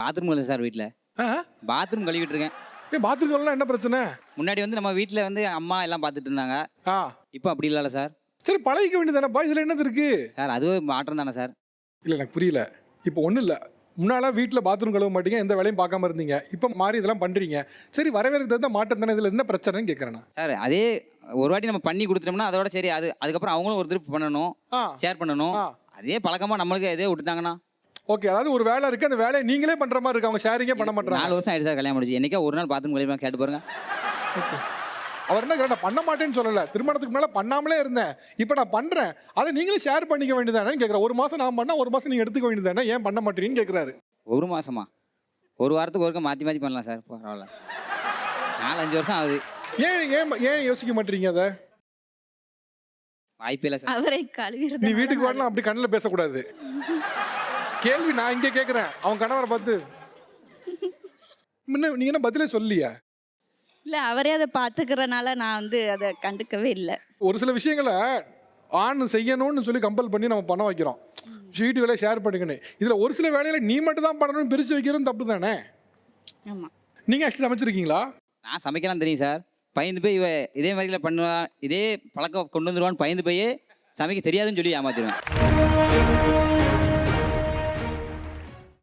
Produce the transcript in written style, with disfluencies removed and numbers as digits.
Bathroom இல்லை sir வீட்டில். ஆ? Bathroom கழுவிட்டு இருக்கேன். ஏன் பாத்ரூம்லாம் என்ன பிரச்சனை? முன்னாடி வந்து நம்ம வீட்டில் வந்து அம்மா எல்லாம் பார்த்துட்டு இருந்தாங்க. ஆ இப்போ அப்படி இல்லைல்ல சார். சரி பழகிக்க வேண்டியதானப்பா, இதுல என்னது இருக்கு? சார் அதுவே மாற்றம் தானே சார். இல்லை எனக்கு புரியல. இப்போ ஒன்றும் இல்லை, முன்னாலாம் வீட்டில் பாத்ரூம் கழுவ மாட்டீங்க, எந்த வேலையும் பார்க்காம இருந்தீங்க. இப்போ மாறி இதெல்லாம் பண்ணுறீங்க. சரி வரவேற்கிறது தான் மாட்டம் தானே, இதில் என்ன பிரச்சனைன்னு கேட்குறேன். சார் அதே ஒரு வாட்டி நம்ம பண்ணி கொடுத்துட்டோம்னா அதோட சரி. அதுக்கப்புறம் அவங்களும் ஒரு திருப்பி பண்ணணும், ஆ ஷேர் பண்ணணும். ஆ அதே பழக்கமாக நம்மளுக்கு எதே விட்டுட்டாங்கன்னா. ஓகே, அதாவது ஒரு வேலை இருக்குது, அந்த வேலையை நீங்களே பண்ணுற மாதிரி இருக்கு, அவங்க ஷேரிங்கே பண்ண மாட்டாங்க. 4 வருஷம் ஆயிடுச்சு சார் கல்யாணம் முடிச்சு. என்னைக்கா ஒரு நாள் பாத்ரூம் கழுவி கேட்டு பாருங்க. அவர் என்ன கேட்டா பண்ண மாட்டேன்னு சொல்லலை, திருமணத்துக்கு முன்னால பண்ணாமலே இருந்தேன், இப்போ நான் பண்ணுறேன், அதை நீங்களே ஷேர் பண்ணிக்க வேண்டியதானேன்னு கேட்குறேன். ஒரு மாதம் நான் பண்ணால் ஒரு மாதம் நீங்கள் எடுத்துக்க வேண்டியதானே, ஏன் பண்ண மாட்டேன்னு கேட்குறாரு. ஒரு மாசமா? ஒரு வாரத்துக்கு ஒருக்க மாற்றி மாற்றி பண்ணலாம் சார், பரவாயில்ல. 4-5 வருஷம் ஆகுது. ஏன் ஏன் ஏன் யோசிக்க மாட்டீங்க அதை? வாய்ப்பே இல்லை சார். அவரை கழுவிறது நீ வீட்டுக்கு வரலாம், அப்படி கண்ணில் பேசக்கூடாது. கேள்வி நான் இங்கே கேட்குறேன், அவன் கணவரை பார்த்து முன்ன நீங்கள் என்ன பதிலே சொல்லியா? இல்லை, அவரே அதை பார்த்துக்கிறனால நான் வந்து அதை கண்டுக்கவே இல்லை. ஒரு சில விஷயங்களை ஆண் செய்யணும்னு சொல்லி கம்பல் பண்ணி நம்ம பண்ண வைக்கிறோம், வீட்டு வேலையை ஷேர் பண்ணிக்கணும். இதில் ஒரு சில வேலையில் நீ மட்டும் தான் பண்ணணும்னு பிரித்து வைக்கிறது தப்பு தானே. ஆமாம். நீங்கள் ஆக்சுவலி சமைச்சிருக்கீங்களா? நான் சமைக்கலாம் தெரியும் சார். பயந்து போய் இதே மாதிரிலாம் பண்ணுவா, இதே பழக்கம் கொண்டு வந்துருவான்னு பயந்து போய் சமைக்க தெரியாதுன்னு சொல்லி ஏமாத்திடுவேன்.